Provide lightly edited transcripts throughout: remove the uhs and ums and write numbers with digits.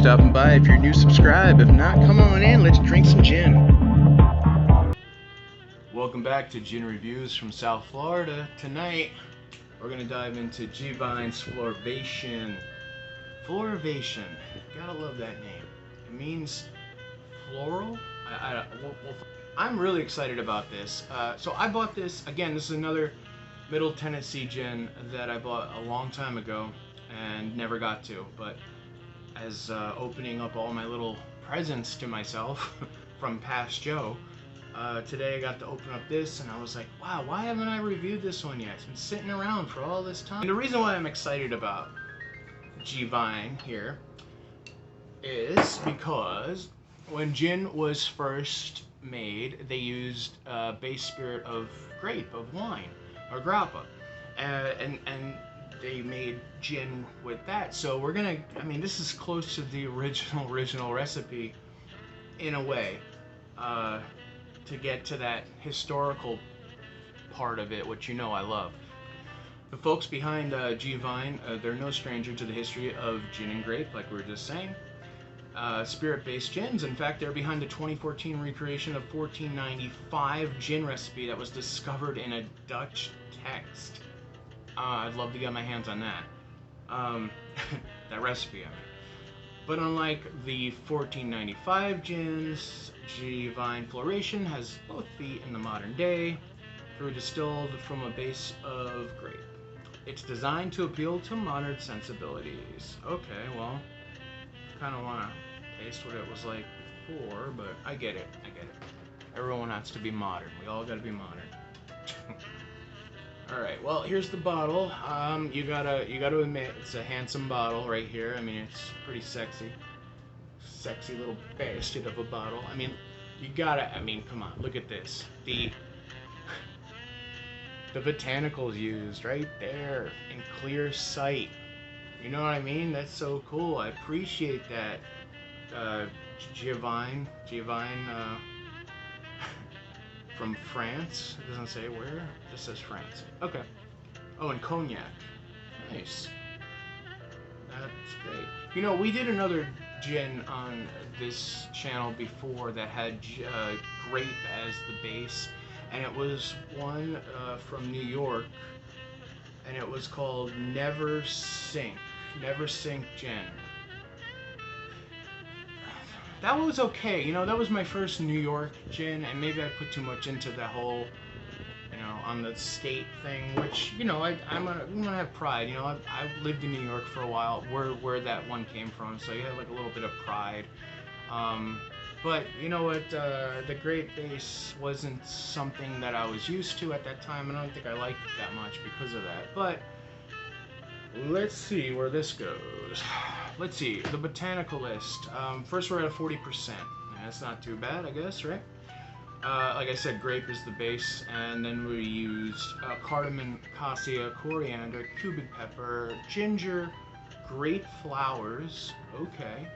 stopping by. If you're new, subscribe. If not, come on in. Let's drink some gin. Welcome back to Gin Reviews from South Florida. Tonight, we're going to dive into G-Vine's Floraison. Floraison. Gotta love that name. It means floral? I'm really excited about this. So I bought this, again, this is another Middle Tennessee gin that I bought a long time ago and never got to, but as opening up all my little presents to myself from past Joe, today I got to open up this and I was like, wow, why haven't I reviewed this one yet? It's been sitting around for all this time. And the reason why I'm excited about G-Vine here is because when gin was first made, they used base spirit of grape, of wine, or grappa, and they made gin with that. So we're gonna, I mean, this is close to the original recipe in a way, to get to that historical part of it, which you know I love. The folks behind G-Vine, they're no stranger to the history of gin and grape, like we were just saying. Spirit-based gins. In fact, they're behind the 2014 recreation of 1495 gin recipe that was discovered in a Dutch text. I'd love to get my hands on that. That recipe, I mean. But unlike the 1495 gins, G-Vine Floraison has both feet in the modern day through distilled from a base of grape. It's designed to appeal to modern sensibilities. Okay, well, kind of want to taste what it was like before, but I get it. Everyone has to be modern. We all gotta be modern. All right, well, here's the bottle. You gotta admit, it's a handsome bottle right here. I mean, it's pretty sexy little bastard of a bottle. I mean, come on, look at this. The botanicals used right there in clear sight. You know what I mean? That's so cool. I appreciate that. G-Vine from France. It doesn't say where. It just says France. Okay. Oh, and cognac. Nice. That's great. You know, we did another gin on this channel before that had grape as the base, and it was one from New York, and it was called Never Sink Gin. That was okay, you know, that was my first New York gin, and maybe I put too much into the whole, you know, on the state thing, which, you know, I'm gonna have pride, you know, I've lived in New York for a while, where that one came from, so you have like a little bit of pride. But you know what, the grape base wasn't something that I was used to at that time, and I don't think I liked it that much because of that, but let's see where this goes. Let's see, the botanical list. First we're at 40%. That's not too bad, I guess, right? Like I said, grape is the base, and then we used cardamom, cassia, coriander, cubic pepper, ginger, grape flowers, okay,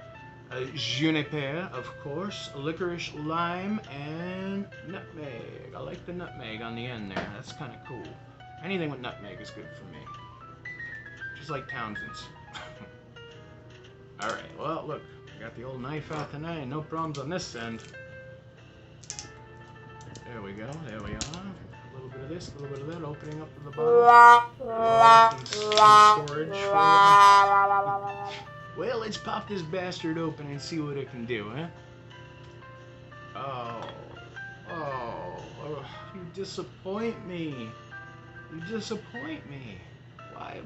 juniper, of course, licorice, lime, and nutmeg. I like the nutmeg on the end there. That's kind of cool. Anything with nutmeg is good for me. Just like Townsend's. Alright, well, look, I got the old knife out tonight, no problems on this end. There we go, there we are. A little bit of this, a little bit of that, opening up the bottle. Some storage for well, let's pop this bastard open and see what it can do, huh? Oh, you disappoint me.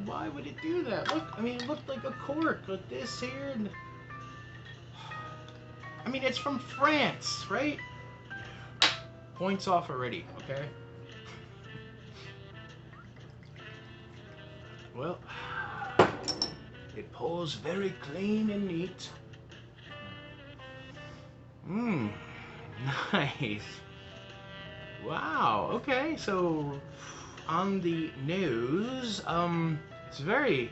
Why would it do that? Look, I mean, it looked like a cork, like this here, and I mean, it's from France, right? Points off already, okay? Well, it pours very clean and neat. Nice. Wow, okay, so on the nose, it's very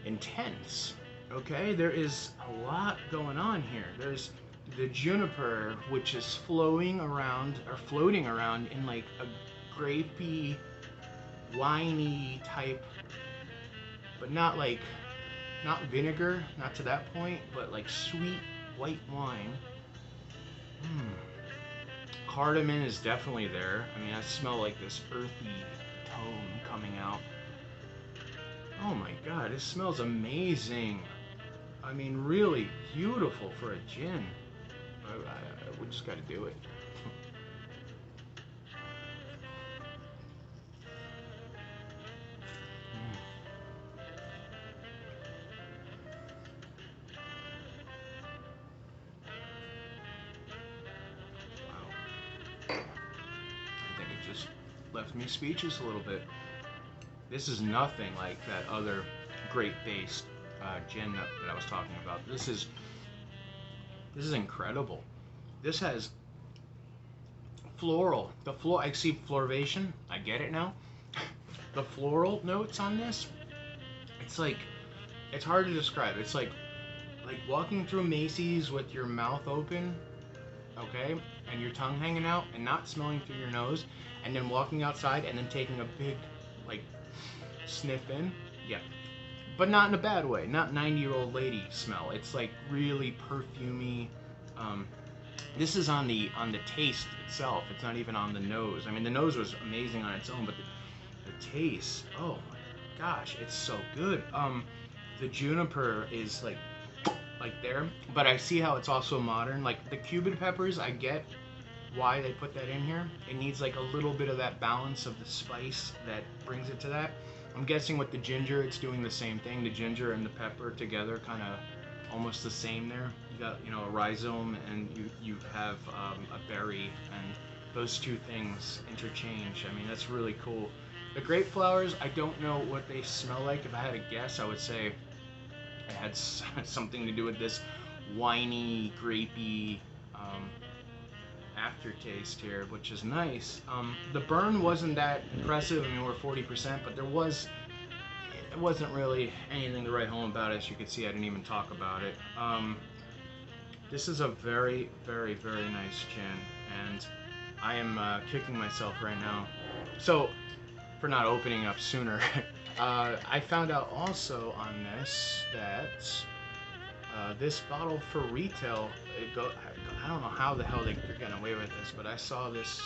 intense, okay? There is a lot going on here. There's the juniper, which is floating around in like a grapey, winey type, but not like not vinegar, not to that point, but like sweet white wine. Mm. Cardamom is definitely there. I mean, I smell like this earthy tone coming out. Oh my god, it smells amazing. I mean, really beautiful for a gin. We just gotta do it. Wow. I think it just left me speechless a little bit. This is nothing like that other grape-based gin that I was talking about. This is incredible. This has floral. I see Floraison. I get it now. The floral notes on this. It's like, it's hard to describe. It's like walking through Macy's with your mouth open, okay, and your tongue hanging out and not smelling through your nose, and then walking outside and then taking a big like sniff in. Yeah, but not in a bad way. Not 90-year-old lady smell. It's like really perfumey. This is on the taste itself. It's not even on the nose. I mean, the nose was amazing on its own, but the taste, oh my gosh, it's so good. The juniper is like there, but I see how it's also modern. Like the Cuban peppers, I get why they put that in here. It needs like a little bit of that balance of the spice that brings it to that. I'm guessing with the ginger, it's doing the same thing. The ginger and the pepper together, kind of almost the same there. You got, you know, a rhizome, and you have a berry, and those two things interchange. I mean, that's really cool. The grape flowers, I don't know what they smell like. If I had to guess, I would say it had something to do with this winey, grapey aftertaste here, which is nice. The burn wasn't that impressive. I mean, we're 40%, but it wasn't really anything to write home about. As you can see, I didn't even talk about it. This is a very, very, very nice gin, and I am kicking myself right now. So, for not opening up sooner. I found out also on this that this bottle for retail, I don't know how the hell they're getting away with this, but I saw this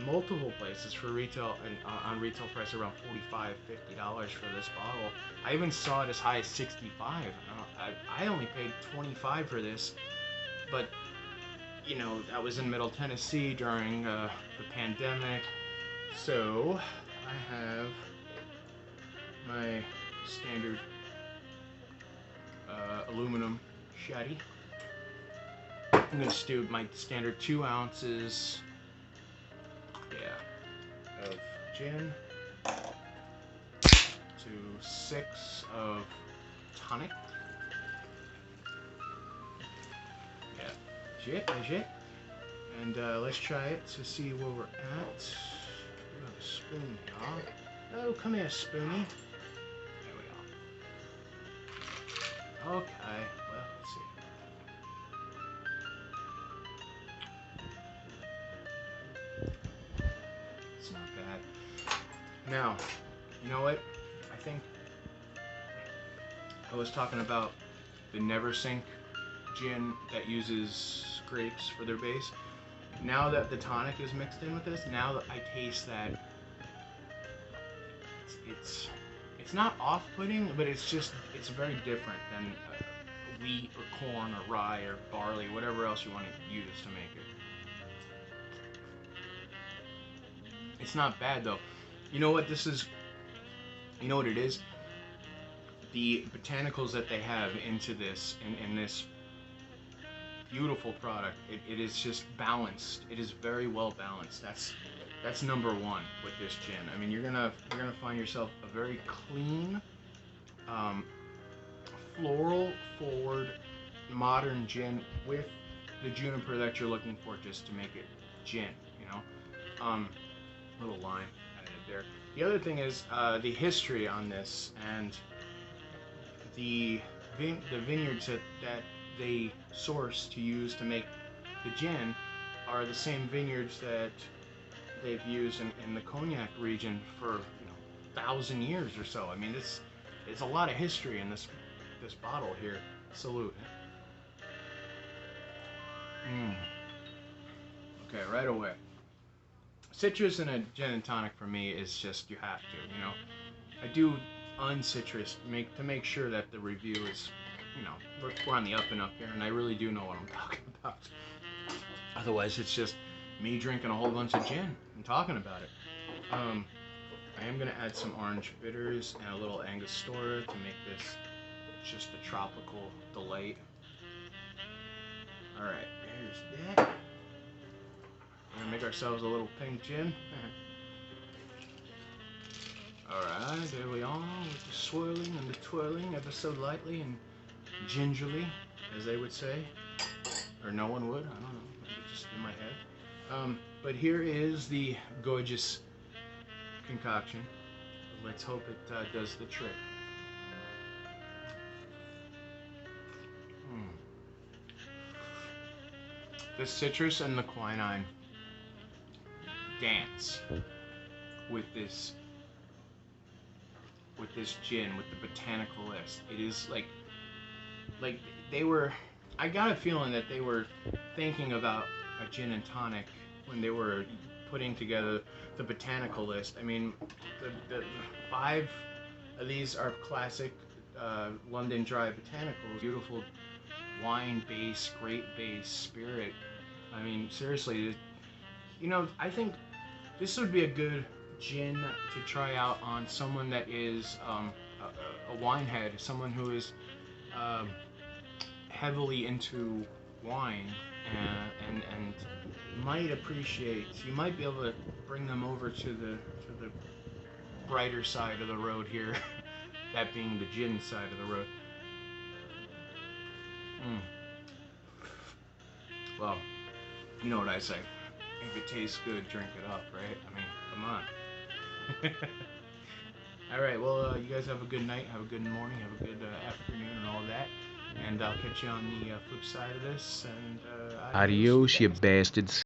multiple places for retail, and on retail price around $45–50 for this bottle. I even saw it as high as $65. I only paid $25 for this, but you know, I was in Middle Tennessee during the pandemic, so I have my standard aluminum shetty. I'm gonna do my standard 2 ounces, of gin, to 6 of tonic. Legit. And let's try it to see where we're at. We have a spoon, y'all. Oh, come here, Spoonie. There we go. Okay, well, let's see. It's not bad. Now, you know what? I think I was talking about the Neversink gin that uses grapes for their base. Now that the tonic is mixed in with this, now that I taste that it's not off-putting, but it's very different than wheat or corn or rye or barley, whatever else you want to use to make it. It's not bad though. You know what this is? You know what it is? The botanicals that they have into this, in this beautiful product, it is just balanced. It is very well balanced. That's number one with this gin. I mean, you're gonna find yourself a very clean, floral forward, modern gin with the juniper that you're looking for just to make it gin. You know, little lime added there. The other thing is the history on this, and the vineyards that they source to use to make the gin are the same vineyards that they've used in the Cognac region for 1,000 years or so. I mean, it's a lot of history in this this bottle here. Salute. Okay, right away. Citrus in a gin and tonic for me is just, you have to, you know. I do uncitrus to make sure that the review is, you know, we're on the up and up here, and I really do know what I'm talking about. Otherwise, it's just me drinking a whole bunch of gin and talking about it. I am going to add some orange bitters and a little Angostura to make this just a tropical delight. Alright, there's that. We're going to make ourselves a little pink gin. Alright, there we are, with the swirling and the twirling ever so lightly and gingerly, as they would say. Or no one would, I don't know, maybe just in my head. But here is the gorgeous concoction. Let's hope it does the trick. The citrus and the quinine dance with this gin, with the botanical list. It is like they were, I got a feeling that they were thinking about a gin and tonic when they were putting together the botanical list. I mean, the 5 of these are classic London Dry botanicals. Beautiful wine base, grape base, spirit. I mean, seriously, you know, I think this would be a good gin to try out on someone that is a wine head, someone who is heavily into wine and might appreciate. You might be able to bring them over to the brighter side of the road here, that being the gin side of the road. Well, you know what I say. If it tastes good, drink it up, right? I mean, come on. Alright, well, you guys have a good night, have a good morning, have a good afternoon and all that. And I'll catch you on the flip side of this. And adios, Adios, you bastards.